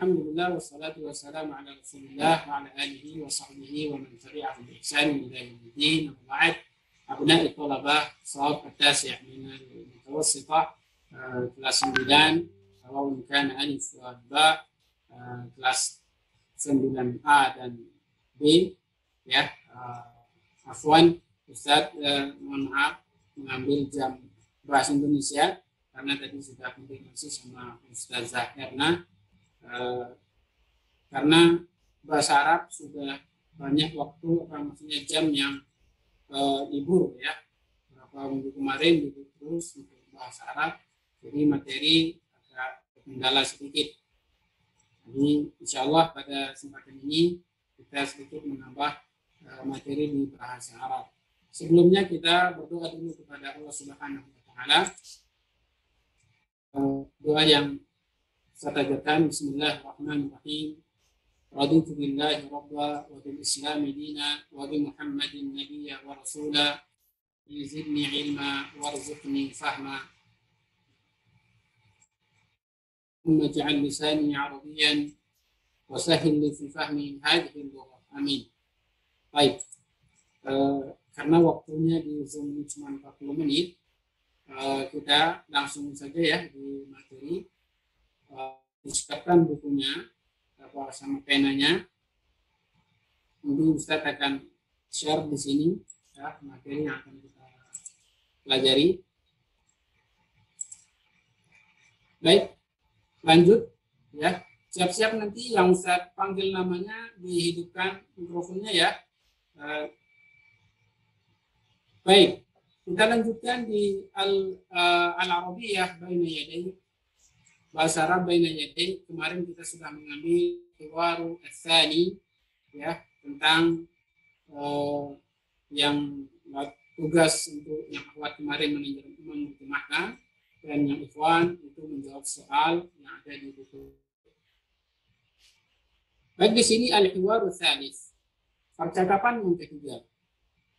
Alhamdulillah wassalatu wassalamu ala Rasulillah wa ala alihi wa sahbihi wa man tabi'ahum bi ihsan ila yaumil amma ba'd. Abna'i thalabah shaf at-tasi' min al-mutawassithah kelas 9 kalau kan alif wa ba kelas 9A dan B ya. Afwan Ustaz, mohon maaf mengambil jam bahasa Indonesia karena tadi sudah komunikasi sama Ustazah Erna. Karena bahasa Arab sudah banyak waktu, maksudnya jam yang libur ya, beberapa minggu kemarin libur terus untuk bahasa Arab, jadi materi agak terkendala sedikit. Jadi insya Allah pada kesempatan ini kita sedikit menambah materi di bahasa Arab. Sebelumnya kita berdoa dulu kepada Allah Subhanahu Wa Taala. Doa yang Satajakan Bismillahirrahmanirrahim. Raditu billahi rabba wa bil islami dina wa bi Muhammadin nabiyya wa rasula yuzidni ilma warzuqni fahma Umma ja'al lisani arabiyan wa sahil li fi fahmi hadhihi al-lugha. Amin. Baik, karena waktunya di Zoom cuma 40 menit, kita langsung saja ya di materi. Disiapkan bukunya sama penanya. Nanti Ustaz akan share di sini ya, materi yang akan kita pelajari. Baik, lanjut ya. Siap-siap nanti yang Ustaz panggil namanya dihidupkan mikrofonnya ya. Baik, kita lanjutkan di Al-Arabiyah Baina Yaday. Bahasa Arab Baina Yaday. Kemarin kita sudah mengambil Hiwaru Ats-Tsani ya, tentang yang tugas untuk yang akhwat kemarin menerjemahkan dan yang ikhwan itu menjawab soal yang ada di buku. Baik, di sini Al-Hiwaru Ats-Tsalits, percakapan yang ketiga.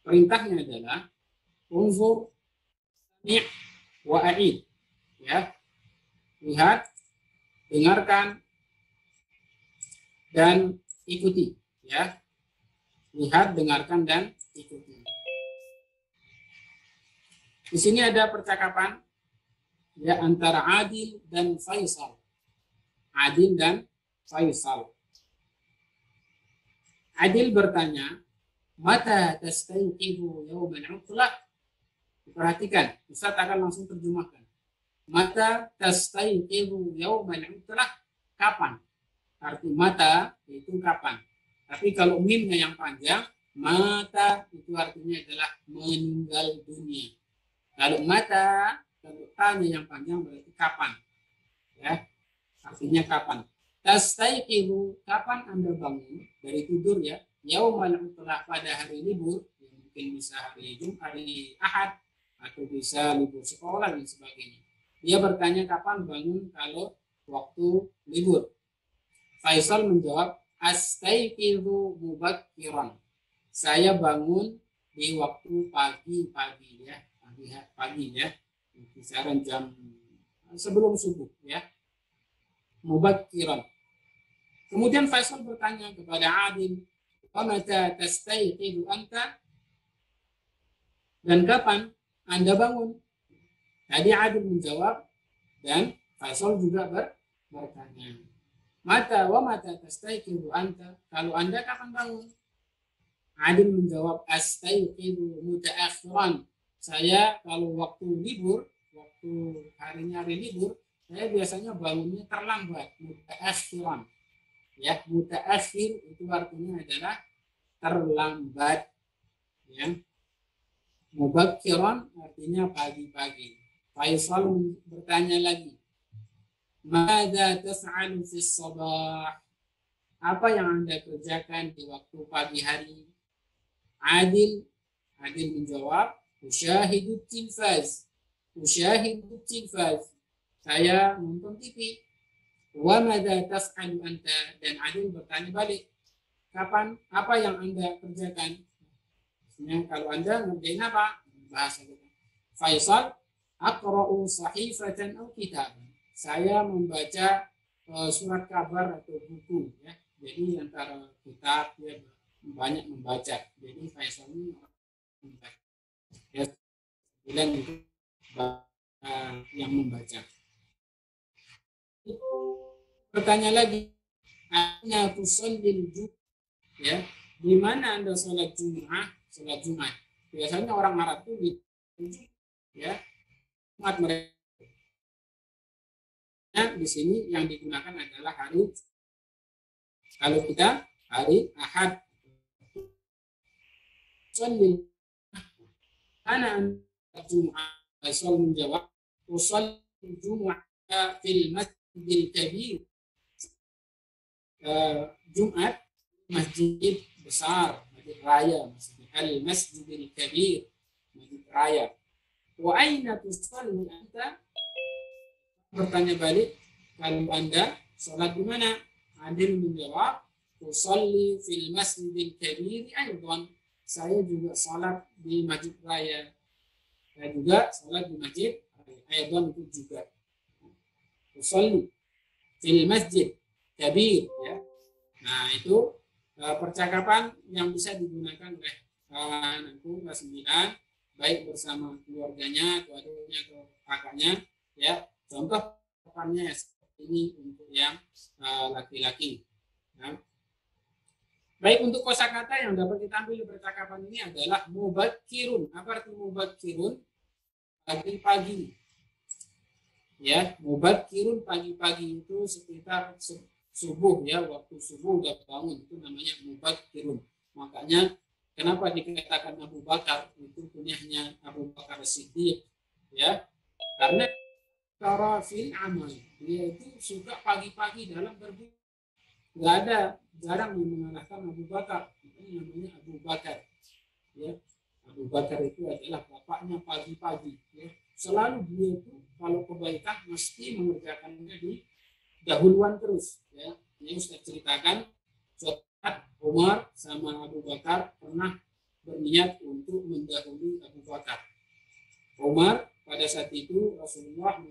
Perintahnya adalah unzur, sami' wa a'id ya. Lihat, dengarkan, dan ikuti ya. Lihat, dengarkan, dan ikuti. Di sini ada percakapan ya antara Adil dan Faisal. Adil dan Faisal. Adil bertanya, mata tastayqizu yawmal 'utlah? Perhatikan, Ustaz akan langsung terjemahkan. Mata tastayqizu yawmal 'utlah? Kapan? Arti mata itu kapan. Tapi kalau mimnya yang panjang, mata itu artinya adalah meninggal dunia. Kalau mata, kalau tanya yang panjang berarti kapan. Ya, artinya kapan. Tastayqizu, kapan Anda bangun dari tidur ya? Yaumal 'utlah, pada hari libur, yang mungkin bisa hari Jumat, hari Ahad, atau bisa libur sekolah dan sebagainya. Dia bertanya kapan bangun kalau waktu libur. Faisal menjawab, astayqizu mubakkiran. Saya bangun di waktu pagi ya, pagi ya, kisaran jam sebelum subuh ya, mubakkiran. Kemudian Faisal bertanya kepada Adil, wa mata tastayqizu anta? Dan kapan Anda bangun? Tadi Adil menjawab dan Faisal juga bertanya. Wa mata tastayqizu anta? Kalau Anda kapan bangun? Adil menjawab, astayqizu mutaakhiran. Saya kalau waktu libur, waktu harinya hari libur, saya biasanya bangunnya terlambat, mutaakhiran. Ya, mutaakhir itu artinya adalah terlambat ya. Mubakkiran artinya pagi-pagi. Faisal bertanya lagi, madza tas'alu fi sabah? Apa yang Anda kerjakan di waktu pagi hari? Adil menjawab, usyahidu tilfaz. Saya nonton TV. Wa madza tas'alu anta? Dan Adil bertanya balik, kapan, apa yang Anda kerjakan? Maksudnya kalau Anda ngerjain apa? Bahasa kita. Faisal, aqra'u sahifatan aw kitab. Saya membaca surat kabar atau buku ya. Jadi antara kitab dia banyak membaca. Jadi Faisal ini membaca. Ya, bilang itu yang membaca. Bertanya lagi, aina tusallil ya, di mana Anda sholat Jumat? Biasanya orang Arab itu ya, Jumat mereka di sini yang digunakan adalah hari, kalau kita hari Ahad. Sallil ana Jumat, Faisal menjawab, usalli Jumat fil masjidil kabir. Jumat masjid besar, masjid raya, al-masjidil kabir, masjid raya. Wa aina tusalli anta? Bertanya balik, kalau Anda sholat di mana? Adil menjawab, tusalli fil masjidil kabir aidan. Saya juga sholat di masjid raya. Saya juga sholat di masjid aidan itu juga. Tusalli fil masjid kabir ya. Nah, itu percakapan yang bisa digunakan oleh anakku kelas 9, baik bersama keluarganya atau adiknya atau kakaknya ya. Contoh depannya seperti ini untuk yang laki-laki. Ya. Baik, untuk kosakata yang dapat kita ambil di percakapan ini adalah mubakirun. Apa arti mubakirun? Pagi-pagi. Ya, mubakirun pagi-pagi itu sekitar subuh ya, waktu subuh udah bangun, itu namanya mubakirun. Makanya kenapa dikatakan Abu Bakar itu kunyahnya Abu Bakar Siddiq ya? Karena tarafil amal, dia itu suka pagi-pagi dalam berbuat. Nggak ada, jarang mengalahkan Abu Bakar, itu namanya Abu Bakar ya. Abu Bakar itu adalah bapaknya pagi-pagi ya. Selalu dia itu kalau kebaikan mesti mengerjakannya di dahuluan terus ya. Ini Ustaz ceritakan, Umar sama Abu Bakar pernah berniat untuk mendahului Abu Bakar. Umar pada saat itu Rasulullah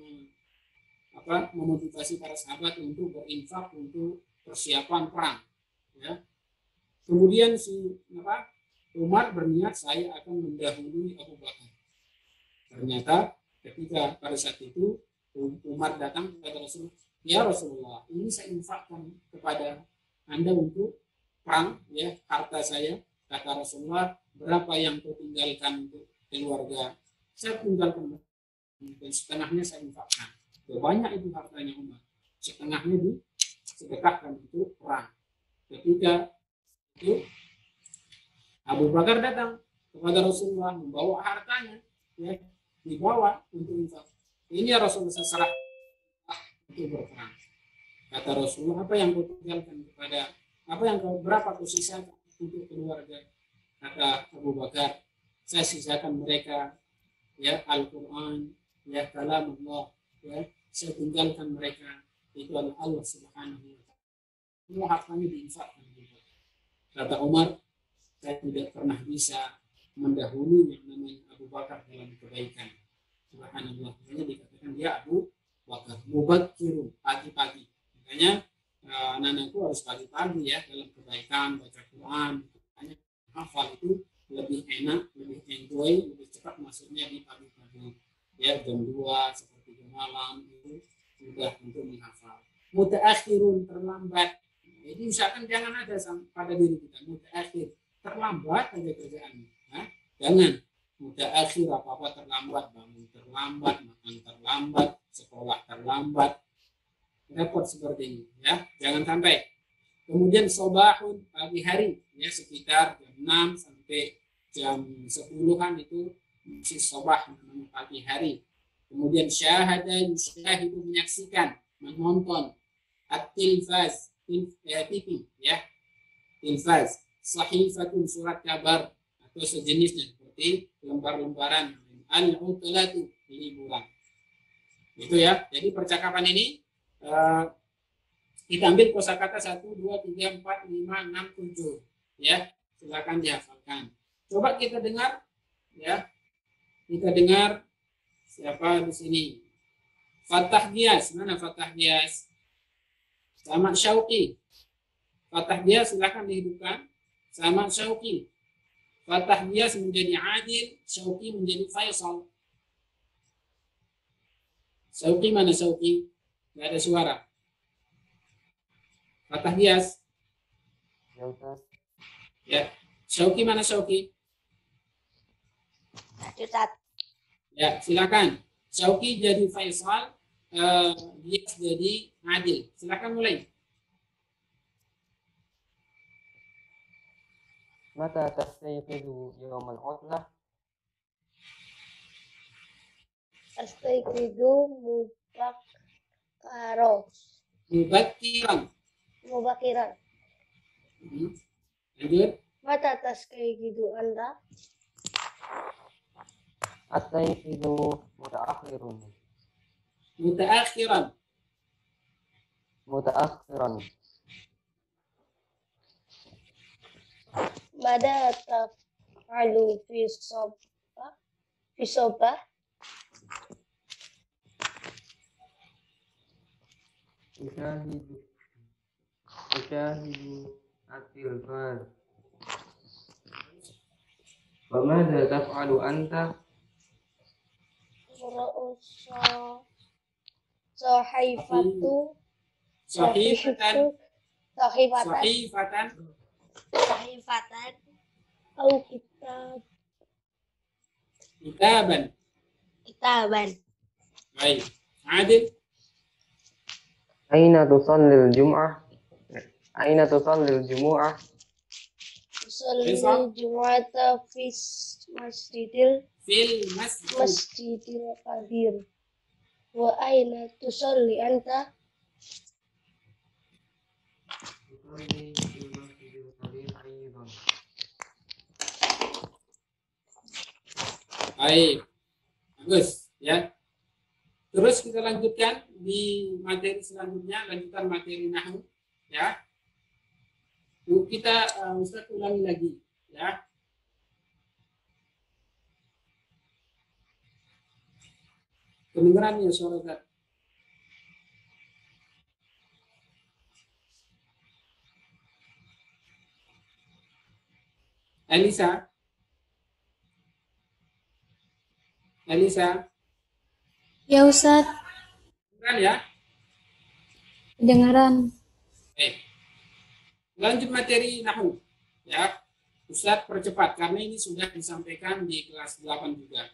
memotivasi para sahabat untuk berinfak untuk persiapan perang ya. Kemudian Umar berniat, saya akan mendahului Abu Bakar. Ternyata ketika pada saat itu Umar datang kepada Rasulullah, ya Rasulullah, ini saya infakkan kepada Anda untuk perang ya, harta saya. Kata Rasulullah, berapa yang kau tinggalkan untuk keluarga? Saya tinggalkan dan setengahnya saya infakkan. Banyak itu hartanya Umar, setengahnya disedekahkan untuk perang. Ketika itu Abu Bakar datang kepada Rasulullah membawa hartanya ya, dibawa untuk infak. Ini Rasulullah serah untuk berperang. Kata Rasulullah, apa yang kau tinggalkan kepada, apa yang kau, berapa kau sisakan untuk keluarga? Kata Abu Bakar, saya sisakan mereka ya Al-Quran, ya kalam Allah, ya saya tinggalkan mereka itu adalah Allah Subhanahu wa Ta'ala. Semua hartanya diinfakkan. Kata Umar, saya tidak pernah bisa mendahului yang namanya Abu Bakar dalam kebaikan. Subhanallah, makanya dikatakan dia Abu Bakar mubakirun, pagi-pagi. Makanya anak-anakku harus pagi-pagi ya dalam kebaikan, baca Quran. Makanya hafal itu lebih enak, lebih enjoy, lebih cepat masuknya di pagi-pagi. Ya jam 2 seperti jam malam itu sudah untuk menghafal. Mutaakhirun, terlambat. Jadi usahakan jangan ada pada diri kita mutaakhir, terlambat aja kerjaannya. Nah, jangan mutaakhir, apa-apa terlambat, bangun terlambat, makan terlambat, sekolah terlambat. Repot seperti ini ya, jangan sampai. Kemudian sobahun, pagi hari ya, sekitar jam 6 sampai jam 10-an itu masih sobah, namanya pagi hari. Kemudian syahada yusyahidu, menyaksikan, menonton. At-tilfaz, TV ya, tilfaz. Sahifatun, surat kabar atau sejenisnya seperti lembar-lembaran. Al-utlatu, liburan. Itu ya. Jadi percakapan ini kita ambil kosakata 1, 2, 3, 4, 5, 6, 7 ya. Silakan dihafalkan. Coba kita dengar ya. Kita dengar siapa di sini? Fatah Gias, mana Fatah Gias? Sama Syauqi. Fathah dia silakan dihidupkan. Sama Syauqi. Fathah dia menjadi Adil, Syauqi menjadi Faisal. Syauqi mana Syauqi? Nggak ada suara. Fathah Bias. Ya. Syauqi mana Syauqi? Ustaz. Ya, silakan. Syauqi jadi Faisal, Bias jadi Adil. Silakan mulai. Mata tastayqizu yawmal utlah? Astayqidu Mubakiran. mubakiran. Lanjut. Mata tastayqidu Anda? Astayqizu mutaakhirun. Mutaakhiran. Mutaakhiran. Mada taf'alu fi sobah? Usyahidu at-tilfaz. Wa madza taf'alu anta? Sahifatu Sahifatan. sahifatan au Kitaban. Baik. Adil. Aina tusallil jum'ah? Aina tusallil jumu'ah? Usalli jumu'ata masjidil Fil masjidil kabir. Wa aina tusalli anta? Tusalli fil masjidil kabir aidan. Baik. Bagus ya. Terus kita lanjutkan di materi selanjutnya, lanjutan materi nahwu ya. Yuk kita Ustaz ulangi lagi ya. Kedengeran ya suara Ustaz? Elisa? Ya Ustaz, Kedengeran ya? kedengaran. Lanjut materi nahwu ya. Ustaz percepat karena ini sudah disampaikan di kelas 8 juga.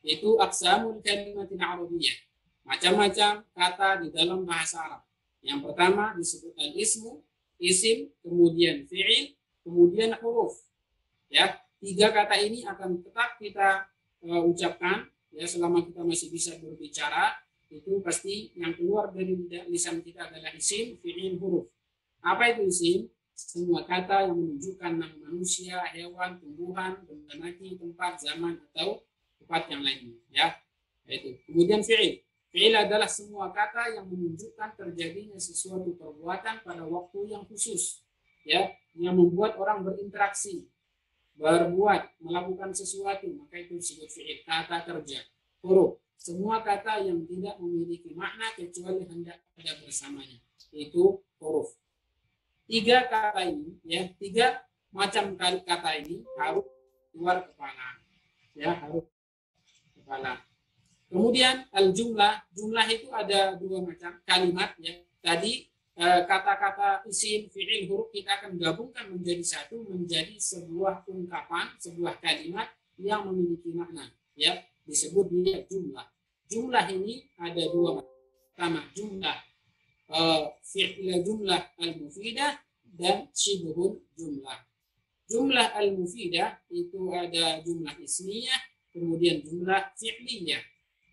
Yaitu aqsamul kalimatin arabiyyah. Macam-macam kata di dalam bahasa Arab. Yang pertama disebut al-ismu, isim, kemudian fi'il, kemudian huruf. Ya, 3 kata ini akan tetap kita ucapkan ya selama kita masih bisa berbicara. Itu pasti yang keluar dari lisan kita adalah isim, fi'il, huruf. Apa itu isim? Semua kata yang menunjukkan nama manusia, hewan, tumbuhan, benda mati, tempat, zaman, atau tempat yang lainnya. Ya, itu. Kemudian fi'il. Fi'il adalah semua kata yang menunjukkan terjadinya sesuatu perbuatan pada waktu yang khusus, ya, yang membuat orang berinteraksi, berbuat, melakukan sesuatu, maka itu disebut fi'il. Kata kerja. Huruf. Semua kata yang tidak memiliki makna kecuali hendak ada bersamanya. Itu huruf. 3 kata ini, ya, 3 macam kata ini harus keluar kepala, ya, harus kepala. Kemudian al-jumlah, jumlah itu ada 2 macam kalimat, ya. Tadi kata-kata isim, fi'il, huruf kita akan gabungkan menjadi satu, menjadi sebuah ungkapan, sebuah kalimat yang memiliki makna, ya, disebut dia jumlah. Jumlah ini ada 2 macam. Pertama, jumlah fi'il, jumlah al-mufidah dan syibhul jumlah. Jumlah al-mufidah itu ada jumlah ismiyah, kemudian jumlah fi'liyah.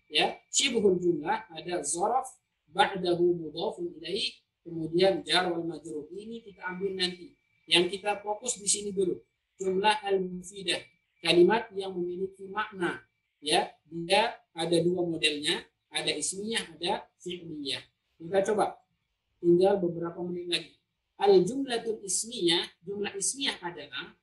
Ya, syibhul jumlah ada zaraf ba'dahu mudhafun ilaih, kemudian jar wal majrur. Ini kita ambil nanti. Yang kita fokus di sini dulu. Jumlah al-mufidah, kalimat yang memiliki makna. Ya, dia ada 2 modelnya, ada ismiyah, ada fi'liyah. Kita coba. Tinggal beberapa menit lagi. Al-jumlatul ismiyah, jumlah ismiyah adalah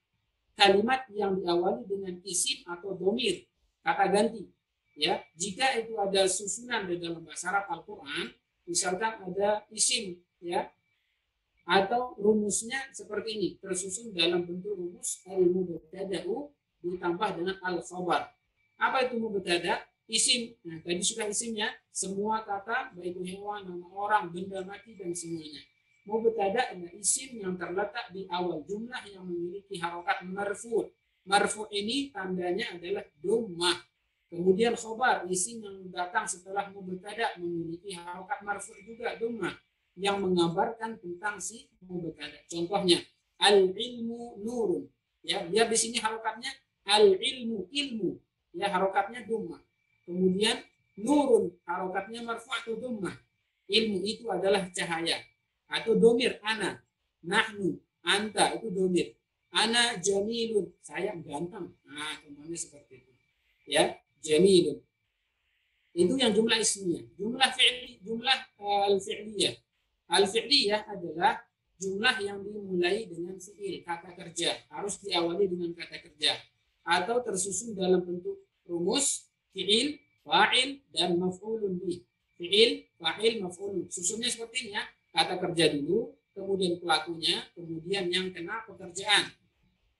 kalimat yang diawali dengan isim atau domir, kata ganti. Ya, jika itu ada susunan di dalam bahasa Arab Al-Quran, misalkan ada isim, ya, Atau rumusnya seperti ini, tersusun dalam bentuk rumus al-mubtada'u ditambah dengan al-khabar. Apa itu mubtada'? Isim. Nah, tadi sudah isimnya, semua kata, baik itu hewan, nama orang, benda mati, dan semuanya. Mubtada' adalah isim yang terletak di awal jumlah yang memiliki harokat marfu'. Marfu' ini tandanya adalah dhammah. Kemudian khabar, isim yang datang setelah mubtada' memiliki harokat marfu' juga dhammah, yang mengabarkan tentang si mubtada. Contohnya al-ilmu nurun, ya, lihat di sini harokatnya al-ilmu, ilmu, ya, harokatnya dhammah. Kemudian nurun, harokatnya marfu' dhammah, ilmu itu adalah cahaya. Atau domir, ana, nahnu, anta, itu domir. Ana jamilun, saya ganteng. Nah, contohnya seperti itu, ya, jamilun. Itu yang jumlah ismiyah. Jumlah fi'li, jumlah al-fi'liyah. Al-fi'liyah adalah jumlah yang dimulai dengan fi'il, kata kerja, harus diawali dengan kata kerja, atau tersusun dalam bentuk rumus fi'il, fa'il, dan maf'ulun bih. Fi'il, fa'il, maf'ulun. Susunnya seperti ini, ya. Kata kerja dulu, kemudian pelakunya, kemudian yang kena pekerjaan.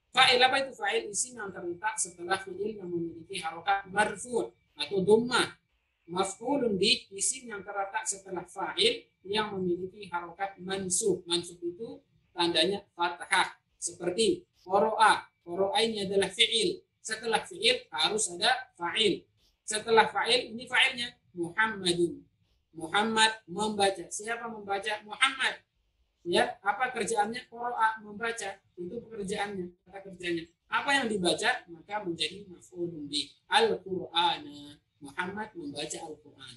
Fa'il, apa itu fa'il? Isim yang terletak setelah fi'il yang memiliki harokat marfu' atau dhammah. Maf'ulun bih, isim yang terletak setelah fa'il yang memiliki harokat mansub. Mansub itu tandanya fathah. Seperti qara'a. Qara'a ini adalah fi'il. Setelah fi'il harus ada fa'il. Setelah fa'il, ini fa'ilnya Muhammadun. Muhammad membaca. Siapa membaca? Muhammad. Ya, apa kerjaannya? Qara'a, membaca. Itu pekerjaannya, kata kerjanya. Apa yang dibaca? Maka menjadi maf'ulun bih. Al-Qur'ana. Muhammad membaca Al-Quran.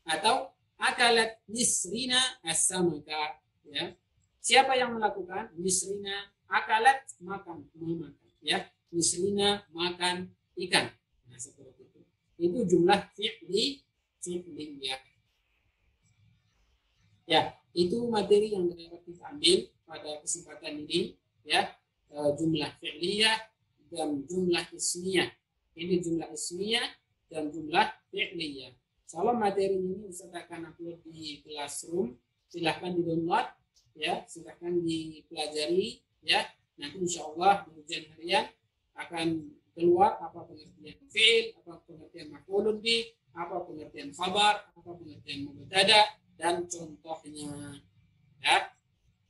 Atau akalat nisrina as-samaka, ya. Siapa yang melakukan? Nisrina, akalat, makan, memakan, ya. Nisrina, makan ikan. Nah, seperti itu. Itu jumlah fi'li, ya. Ya, itu materi yang dapat kita ambil pada kesempatan ini, ya. Jumlah fi'liyah dan jumlah ismiyah. Ini jumlah ismiyah dan jumlah fi'liyah. Soal materi ini Ustaz akan upload di Classroom, silahkan di-download, ya, silahkan dipelajari, ya. Nanti insya Allah di ujian harian akan keluar apa pengertian fi'il, apa pengertian maf'ulun bih, apa pengertian khabar, apa pengertian mubtada, dan contohnya, ya.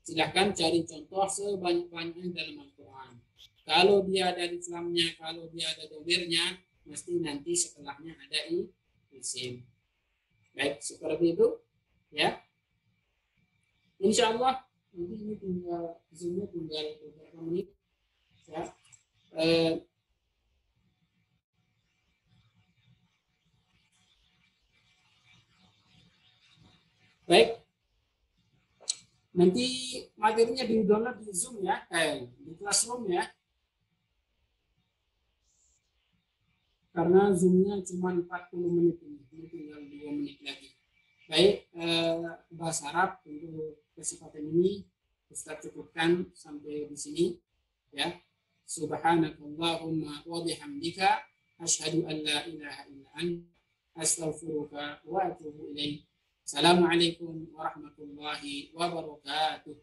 Silahkan cari contoh sebanyak-banyaknya dalam Al-Quran. Kalau dia ada islamnya, kalau dia ada domirnya, mesti nanti setelahnya ada isim. Baik, seperti itu, ya. Insya Allah nanti ini tinggal zoomnya tinggal beberapa menit, ya. Baik, nanti materinya di-download di Zoom, ya, di Classroom, ya. Karena Zoom-nya cuma 40 menit ini tinggal 2 menit lagi. Baik, bahasa Arab untuk kesempatan ini Ustaz cukupkan sampai di sini, ya. Subhanakallahumma wa bihamdika asyhadu an la ilaha illa anta astaghfiruka wa atubu ilaik. Assalamualaikum warahmatullahi wabarakatuh.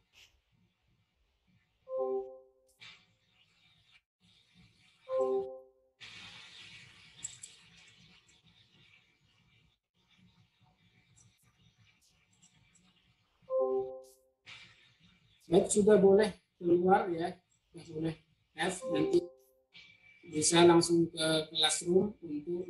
Baik, sudah boleh keluar, ya, sudah boleh F, nanti bisa langsung ke Classroom untuk